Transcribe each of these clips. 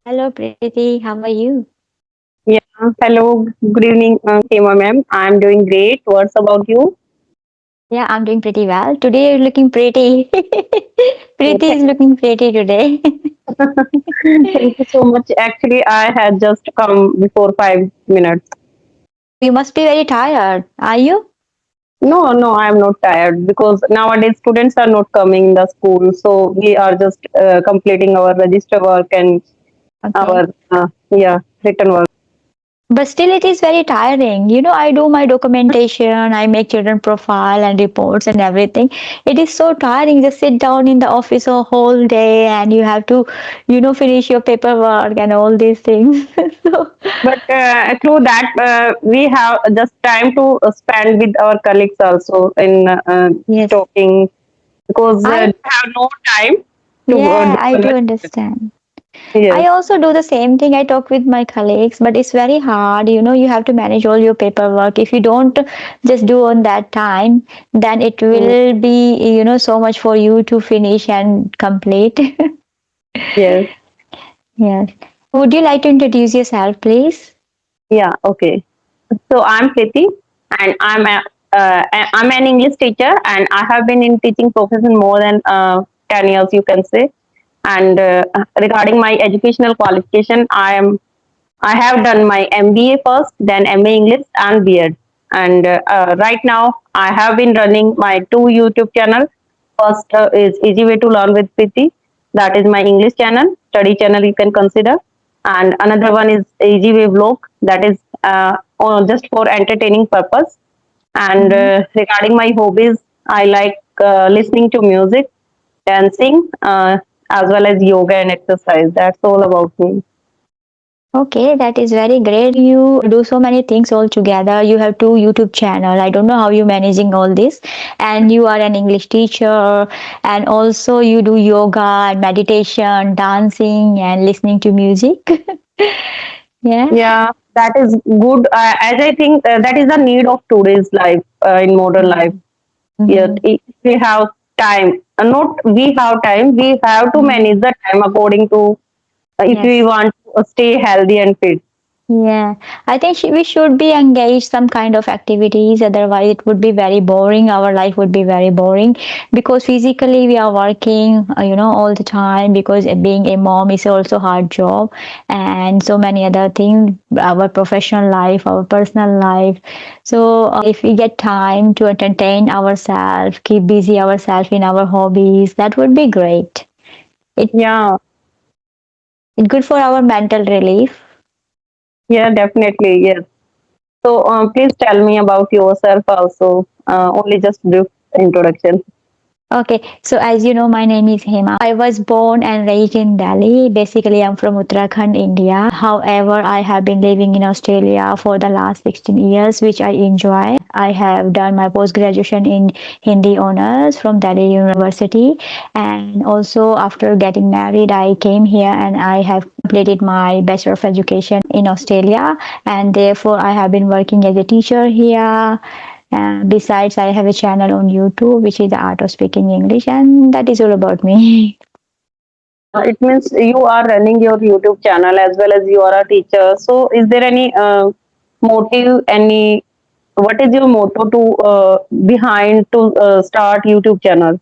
Hello, Preeti. How are you? Yeah, hello, good evening, Kema ma'am. I'm doing great. What's about you? Yeah, I'm doing pretty well. Today you're looking pretty. Oh, Preeti is looking pretty today. thank you so much. Actually, I had just come before 5 minutes. Oh, you must be very tired. Are you? No, I'm not tired because nowadays students are not coming in the school, so we are just completing our register work and Okay. our written work. But still, it is very tiring. I do my documentation, I make children profile and reports and everything. It is so tiring. Just sit down in the office a whole day and you have to, finish your paperwork and all these things. So, But through that, we have just time to spend with our colleagues also in yes. talking because I, they have no time to yeah, do I do conversation. understand. I Yes, also do the same thing. I talk with my colleagues, but it's very hard. You have to manage all your paperwork. If you don't just do on that time, then it mm, will be, so much for you to finish and complete. yes, Yes. Would you like to introduce yourself, please? yeah, okay. So I'm Kriti, and I'm an English teacher, and I have been in teaching profession more than 10 years, you can say. And regarding my educational qualification, I have done my MBA first, then MA English and BEd. And right now, I have been running my two YouTube channel. First is Easy Way to Learn with Priti. That is my English channel, study channel you can consider. And another one is Easy Way Vlog. That is just for entertaining purpose. And Mhm. regarding my hobbies, I like listening to music, dancing, as well as yoga and exercise. That's all about me. Okay, that is very great. You do so many things all together. You have two YouTube channel. I don't know how you managing all this. And you are an English teacher and also you do yoga and meditation, dancing and listening to music. Yeah. Yeah, that is good. As I think that is the need of today's life in modern life. Yet, Mhm. if we have time, not we have time, we have to Mhm. manage the time according to if we Yes. want to stay healthy and fit. Yeah, I think we should be engaged some kind of activities. Otherwise, it would be very boring. Our life would be very boring because physically we are working, all the time. Because being a mom is also hard job, and so many other things. Our professional life, our personal life. So, if we get time to entertain ourselves, keep busy ourselves in our hobbies, that would be great. It Yeah, it's good for our mental relief. yeah, definitely, yes. So, please tell me about yourself also. Only just brief introduction. Okay, so as you know, my name is Hema. I was born and raised in Delhi. Basically, I'm from Uttarakhand, India. However, I have been living in Australia for the last 16 years, which I enjoy. I have done my post graduation in Hindi honors from Delhi University. And also, after getting married, I came here and I have completed my Bachelor of Education in Australia. And therefore, I have been working as a teacher here. Besides, I have a channel on YouTube, which is the art of speaking English, and that is all about me. It means you are running your YouTube channel as well as you are a teacher. So, is there any motive, any what is your motto to behind to start YouTube channel?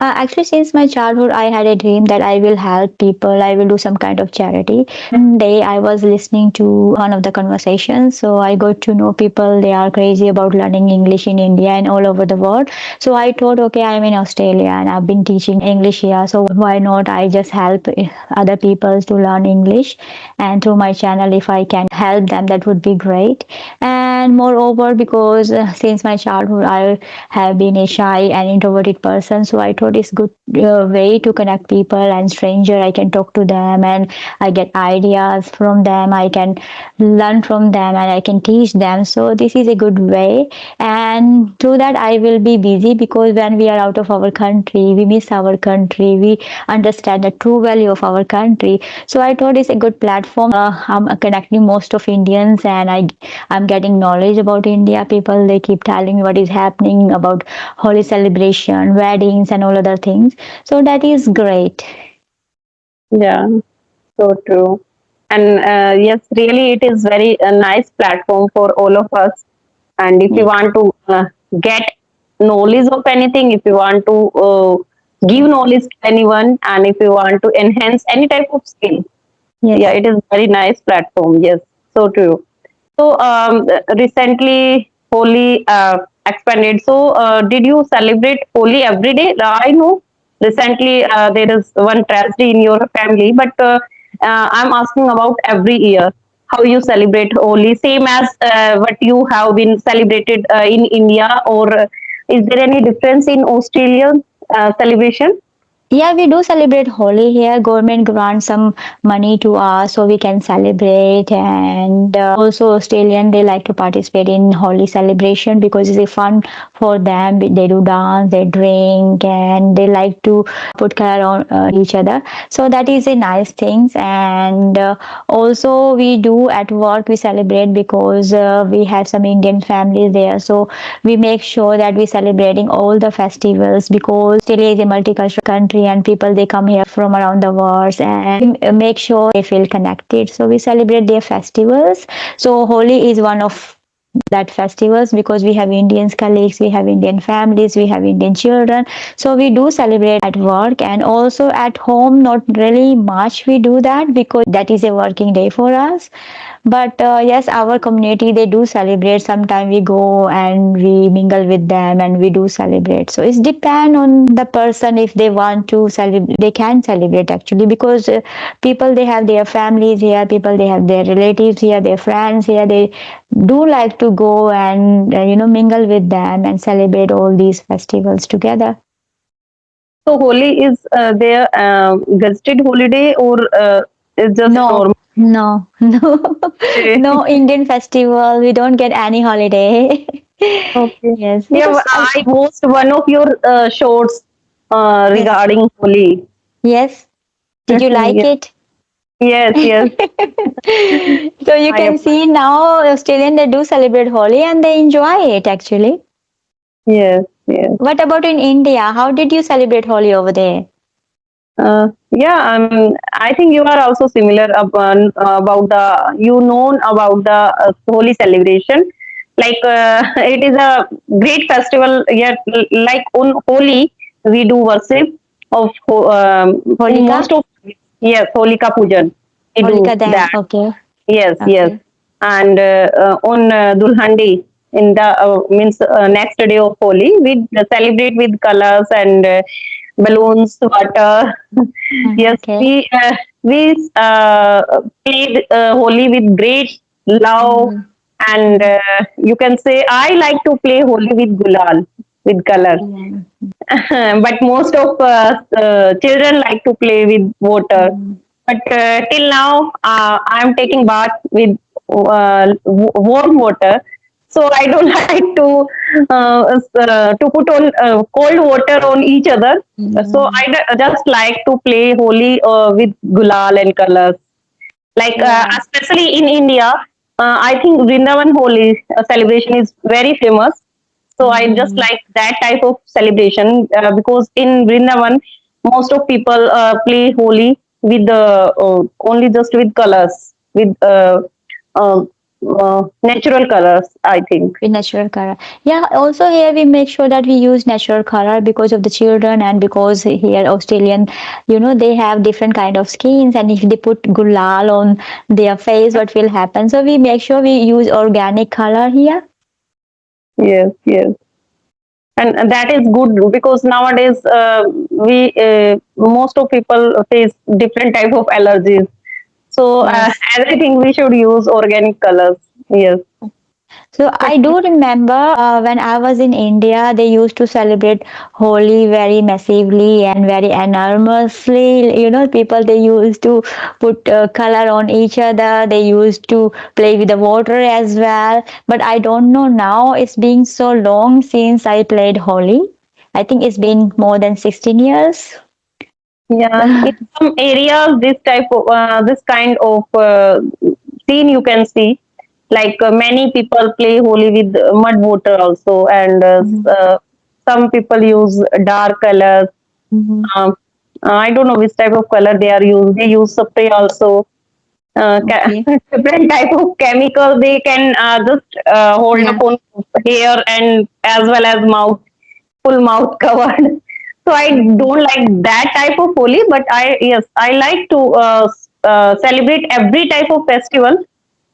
Actually, since my childhood, I had a dream that I will help people. I will do some kind of charity. One day, I was listening to one of the conversations, so I got to know people. They are crazy about learning English in India and all over the world. So I thought, okay, I'm in Australia and I've been teaching English here, so why not? I just help other people to learn English, and through my channel, if I can help them, that would be great. And moreover, because since my childhood, I have been a shy and introverted person, so I thought it's good way to connect people and stranger. I can talk to them and I get ideas from them. I can learn from them and I can teach them. So this is a good way. And through that, I will be busy because when we are out of our country, we miss our country. We understand the true value of our country. So I thought it's a good platform. I'm connecting most of Indians and I'm getting knowledge about India. People, they keep telling me what is happening about holy celebration, weddings and all other things. So that is great. Yeah. So true. And yes, really, it is very a nice platform for all of us. And if you Yes. want to get knowledge of anything, if you want to give knowledge to anyone, and if you want to enhance any type of skill, yeah, Yes. it is very nice platform. Yes, so true. So recently, Holi expanded. So did you celebrate Holi every day? I know recently there is one tragedy in your family, but I'm asking about every year how you celebrate Holi, same as what you have been celebrated in India, or is there any difference in Australia celebration? Yeah, we do celebrate Holi here. Government grants some money to us so we can celebrate. And also Australian, they like to participate in Holi celebration because it's a fun for them. They do dance, they drink, and they like to put color on each other. So that is a nice thing. And also we do at work, we celebrate because we have some Indian families there. So we make sure that we celebrating all the festivals because Australia is a multicultural country and people they come here from around the world and make sure they feel connected. So we celebrate their festivals. So Holi is one of that festivals because we have Indian colleagues, we have Indian families, we have Indian children. So we do celebrate at work and also at home. Not really much we do that because that is a working day for us. But yes, our community they do celebrate. Sometimes we go and we mingle with them and we do celebrate. So it's depend on the person if they want to celebrate. They can celebrate actually because people they have their families here, people they have their relatives here, their friends here. They do like to go and mingle with them and celebrate all these festivals together. So Holi is their gazetted holiday, or is just No, normal no, no, day? no Indian festival. We don't get any holiday. Okay. Yes, Yeah, because I watched one of your shorts yes, regarding Holi. yes. Did you like Yeah. it? Yes, yes. So you I can see now Australian they do celebrate Holi and they enjoy it actually. yes, yes. What about in India? How did you celebrate Holi over there? Yeah, I think you are also similar about the you know about the Holi celebration. Like it is a great festival. Yet, like on Holi, we do worship of in Holika? most of yes Holika Pujan. We Holika do Dahan. that. Okay. Yes, yes. Okay. And on Dulhandi, in the means next day of Holi, we celebrate with colors and balloons, water. Mhm, Yes, okay. we played Holi with great love, Mhm, and mhm, you can say I like to play Holi with gulal, with color. yeah, But most of children like to play with water. mhm, But till now, I am taking bath with warm water. So I don't like to put on cold water on each other. So mhm. just like to play Holi with gulal and colors. Like Yeah. especially in India, I think Vrindavan Holi celebration is very famous. So I just Mhm. like that type of celebration because in Vrindavan, most of people play Holi with only just with colors, with uh, natural colors. I think. With natural color. Yeah, also here we make sure that we use natural color because of the children and because here Australian, they have different kind of skins and if they put gulal on their face, what will happen? So we make sure we use organic color here. Yes, yes, and that is good because nowadays we most of people face different type of allergies. So Yes. as I think we should use organic colors. Yes. So I do remember when I was in India, they used to celebrate Holi very massively and very enormously. People they used to put color on each other. They used to play with the water as well. But I don't know now. It's been so long since I played Holi. I think it's been more than 16 years. Yeah, in some areas, this kind of scene you can see, like many people play Holi with mud water also, and Mhm. some people use dark colors. Mhm. Um, I don't know which type of color they are used. They use spray also. Okay. Different type of chemical they can just hold Yeah. upon hair and as well as mouth, full mouth covered. So I don't like that type of Holi, but I like to celebrate every type of festival.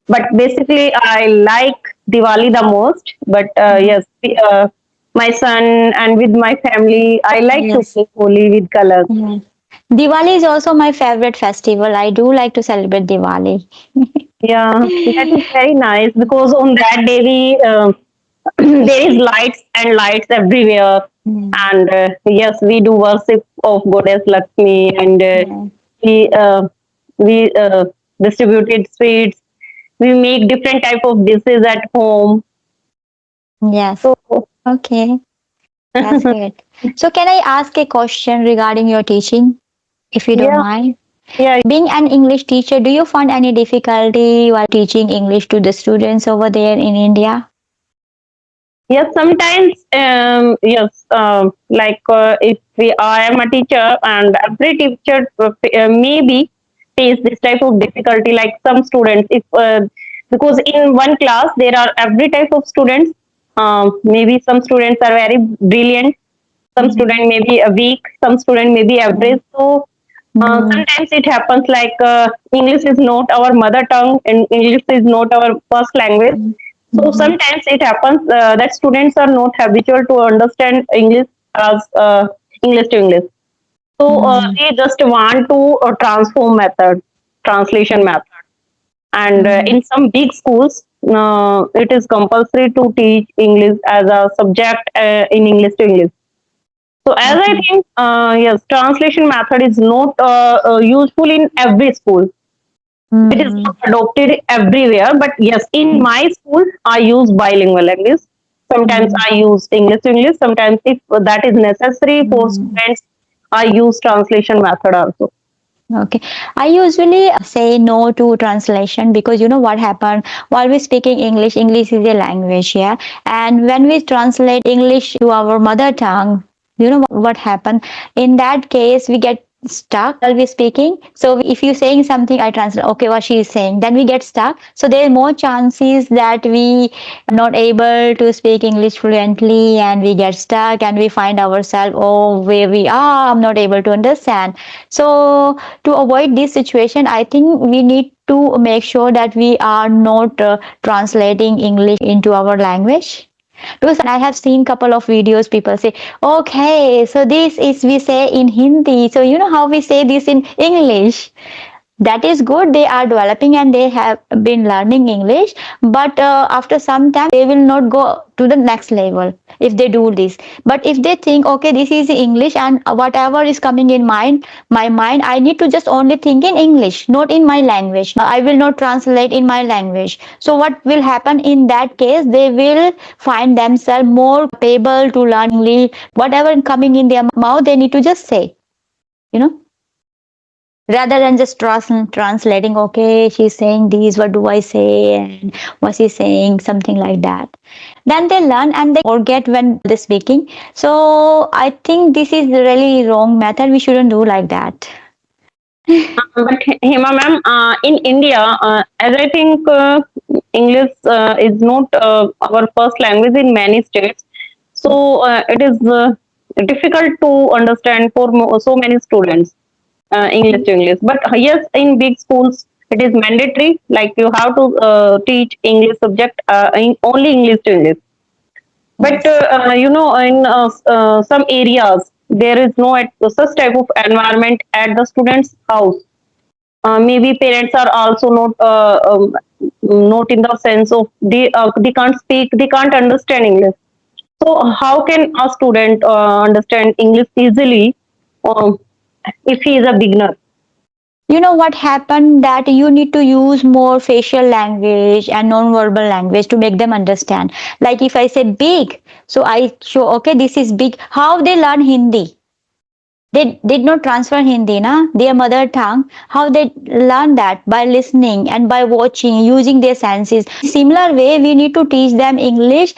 But basically, I like Diwali the most. But Mhm. my son and with my family, I like to Yes. play Holi with colors. Yeah. Diwali is also my favorite festival. I do like to celebrate Diwali. Yeah, that is very nice because on that day we there is lights and lights everywhere, Mm. and yes, we do worship of Goddess Lakshmi, and Yeah. we uh, we distributed sweets. We make different type of dishes at home. Yes. So Okay. That's great. So can I ask a question regarding your teaching, if you don't yeah, mind? yeah, Being an English teacher, do you find any difficulty while teaching English to the students over there in India? yes. Sometimes yes, like if we I am a teacher and every teacher maybe face this type of difficulty. Like some students, if because in one class there are every type of students. Maybe some students are very brilliant, some Mm-hmm. student may be a weak, some student may be average. So Mm-hmm. sometimes it happens like English is not our mother tongue and English is not our first language. So Mm-hmm. sometimes it happens that students are not habitual to understand English as English to English. So they just want to transform method, translation method. And Mm-hmm. in some big schools, it is compulsory to teach English as a subject in English to English. So as I Okay. think, yes, translation method is not useful in every school. It is Mm-hmm. not adopted everywhere, but yes, in my school, I use bilingual English. Sometimes Mm-hmm. I use English to English. Sometimes, if that is necessary for Mm-hmm. students, I use translation method also. Okay. I usually say no to translation because you know what happened while we speaking English, English is a language, yeah. And when we translate English to our mother tongue, you know what happened? In that case, we get stuck while we're speaking. So if you're saying something, I translate, okay, what she is saying, then we get stuck. So there are more chances that we not able to speak English fluently and we get stuck and we find ourselves, oh, where we are, I'm not able to understand. So to avoid this situation, I think we need to make sure that we are not translating English into our language, because I have seen couple of videos people say, okay, so this is we say in Hindi, so you know how we say this in English. That is good, they are developing and they have been learning English, but after some time they will not go to the next level if they do this. But if they think, okay, this is English and whatever is coming in my mind, I need to just only think in English, not in my language, I will not translate in my language. So what will happen in that case, they will find themselves more capable to learn English. Whatever coming in their mouth, they need to just say, you know, rather than just translating, okay, she's saying this, what do I say, and what she's saying, something like that. Then they learn and they forget when they're speaking. So I think this is really wrong method, we shouldn't do like that. But Hema ma'am, in India, as I think English is not our first language in many states, so it is difficult to understand for so many students English to English. But yes, in big schools, it is mandatory. Like you have to teach English subject in only English to English. But Yes. in some areas, there is no such type of environment at the student's house. Maybe parents are also not in the sense of they can't speak, they can't understand English. So how can a student understand English easily um, if he is a beginner? You know what happened, that you need to use more facial language and non-verbal language to make them understand. Like if I say big, so I show, okay, this is big. How they learn Hindi? They did not transfer Hindi, na, their mother tongue. How they learn that? By listening and by watching, using their senses. Similar way, we need to teach them English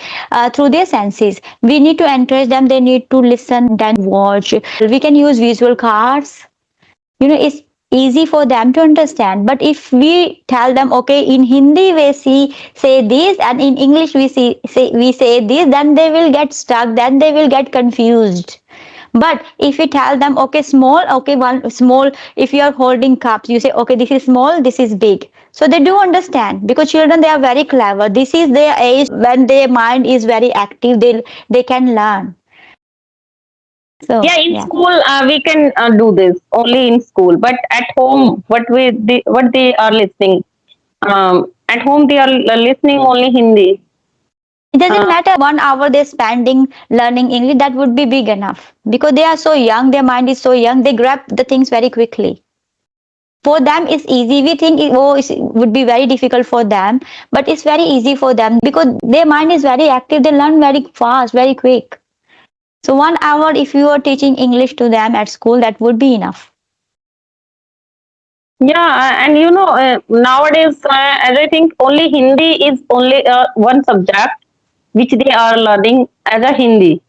through their senses. We need to encourage them. They need to listen, then watch. We can use visual cards. It's easy for them to understand. But if we tell them, okay, in Hindi we say this, and in English we say this, then they will get stuck. Then they will get confused. But if we tell them, okay, small, okay, one small, if you are holding cups, you say, okay, this is small, this is big. So they do understand, because children, they are very clever. This is their age when their mind is very active. They can learn. So Yeah, in yeah. school we can do this only in school, but at home, what they are listening. At home, they are listening only Hindi. It doesn't Uh, matter 1 hour they're spending learning English, that would be big enough. Because they are so young, their mind is so young, they grab the things very quickly. For them, it's easy. We think it would be very difficult for them, but it's very easy for them because their mind is very active. They learn very fast, very quick. So 1 hour, if you are teaching English to them at school, that would be enough. yeah, and you know, nowadays, as I think, only Hindi is only one subject which they are learning as a Hindi.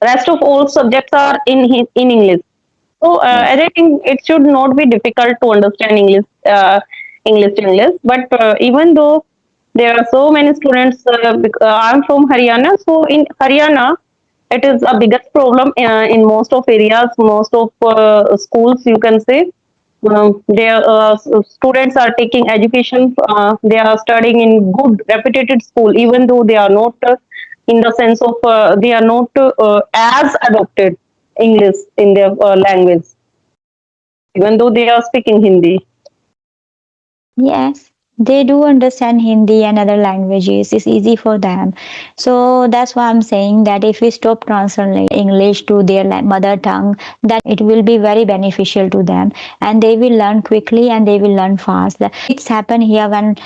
Rest of all subjects are in English. So, Yes. as I think, it should not be difficult to understand English to English. But even though there are so many students, I'm from Haryana, so in Haryana, it is a biggest problem in most of areas, most of schools, you can say. Their students are taking education, they are studying in good reputed school, even though they are not in the sense of they are not as adopted English in their language, even though they are speaking Hindi. Yes, they do understand Hindi and other languages. It's easy for them. So that's why I'm saying that if we stop translating English to their mother tongue, that it will be very beneficial to them, and they will learn quickly and they will learn fast. It's happened here when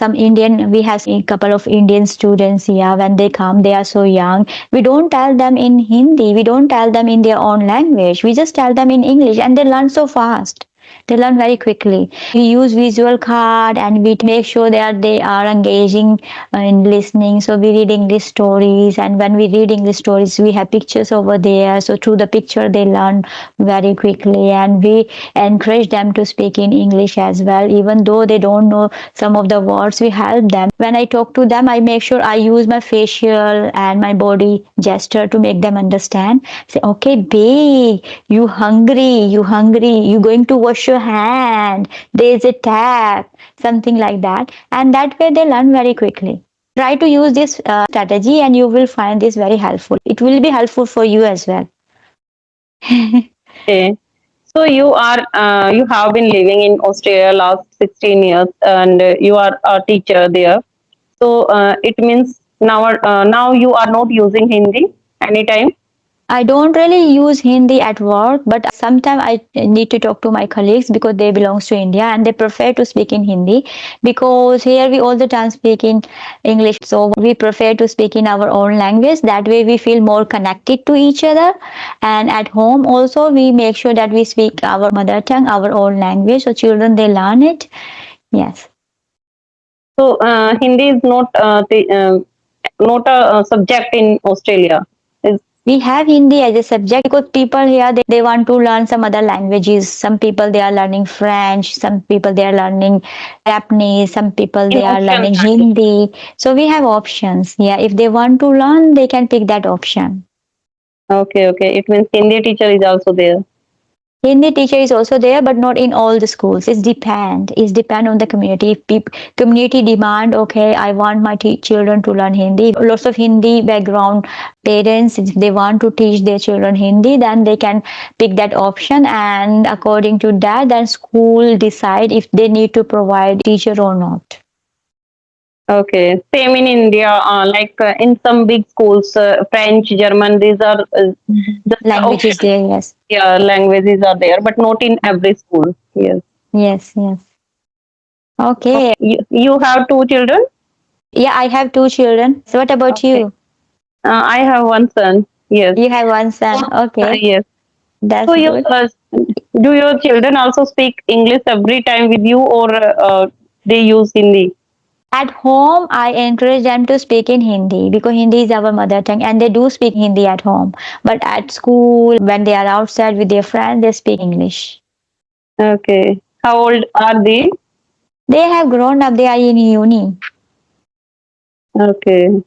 some Indian. We have a couple of Indian students here. When they come, they are so young. We don't tell them in Hindi. We don't tell them in their own language. We just tell them in English, and they learn so fast. They learn very quickly. We use visual card and we make sure that they are engaging in listening. So we read English stories, and when we read English stories, we have pictures over there. So through the picture, they learn very quickly, and we encourage them to speak in English as well. Even though they don't know some of the words, we help them. When I talk to them, I make sure I use my facial and my body gesture to make them understand. Say, okay, babe, you hungry, you going to wash your hand, there's a tap, something like that. And that way they learn very quickly. Try to use this strategy and you will find this very helpful. It will be helpful for you as well. Okay. So you have been living in Australia last 16 years, and you are a teacher there. So it means now you are not using Hindi anytime. I don't really use Hindi at work, but sometimes I need to talk to my colleagues because they belongs to India and they prefer to speak in Hindi, because here we all the time speak in English. So we prefer to speak in our own language. That way we feel more connected to each other. And at home also we make sure that we speak our mother tongue, our own language. So children, they learn it. Yes. So Hindi is not a subject in Australia. Is We have Hindi as a subject because people here, they want to learn some other languages. Some people they are learning French, some people they are learning Japanese, some people in they are options. learning Hindi. So we have options. Yeah, if they want to learn, they can pick that option. Okay, okay. It means Hindi teacher is also there. Hindi teacher is also there, but not in all the schools. It's depend on the community. If community demand, okay, I want my children to learn Hindi. Lots of Hindi background parents, if they want to teach their children Hindi, then they can pick that option, and according to that, then school decide if they need to provide teacher or not. Okay, same in India. Like in some big schools, French, German, these are Mhm. just Language is optional. there, yes. Yeah, languages are there, but not in every school. Yes. Yes, yes. Okay. You have two children. Yeah, I have two children. So what about Okay. you? I have one son. Yes. You have one son. So, Okay. yes. That's So, good. do your children also speak English every time with you, or they use Hindi? At home, I encourage them to speak in Hindi because Hindi is our mother tongue and they do speak Hindi at home. But at school, when they are outside with their friends, they speak English. Okay. How old are they? They have grown up, they are in uni. Okay.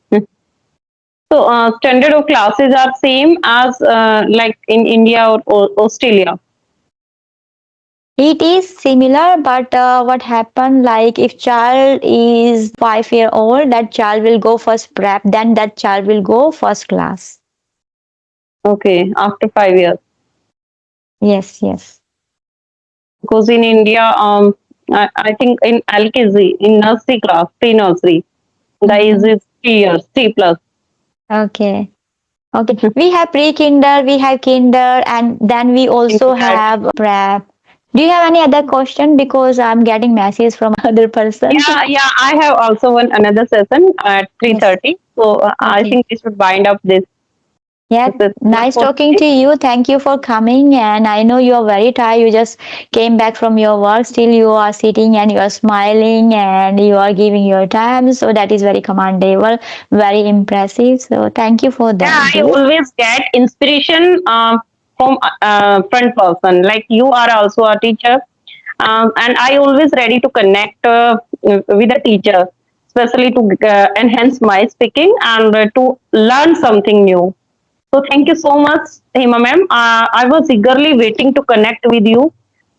So, standard of classes are same as like in India or Australia. It is similar, but what happened like if child is 5 year old, that child will go first prep, then that child will go first class. Okay, after 5 years. Yes, yes. Because in India, I think in LKG, in nursery class, pre-nursery, the age Hmm. is 3 years, 3 plus. Okay. Okay. We have pre-kinder, we have kinder, and then we also Kindergarten. have prep. Do you have any other question? Because I'm getting messages from other person. Yeah, yeah. I have also one another session at three Yes. thirty. So I Okay. think we should wind up this. Yeah, This is enough nice for talking today. to you. Thank you for coming. And I know you are very tired. You just came back from your work. Still, you are sitting and you are smiling and you are giving your time. So that is very commendable, very impressive. So thank you for Yeah, that. I This. always get inspiration from front person. Like you are also a teacher, and I always ready to connect with a teacher, especially to enhance my speaking and to learn something new. So thank you so much, Hima ma'am. I was eagerly waiting to connect with you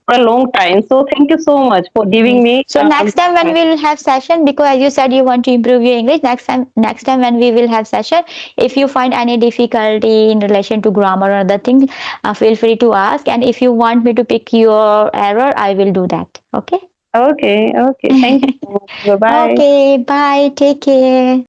for a long time. So thank you so much for giving Yes. me So next this time when time. we'll have session, because as you said you want to improve your English, next time when we will have session, if you find any difficulty in relation to grammar or other thing, feel free to ask. And if you want me to pick your error, I will do that. Okay. Okay, okay. Thank you so much. Bye bye. Okay. Bye. Take care.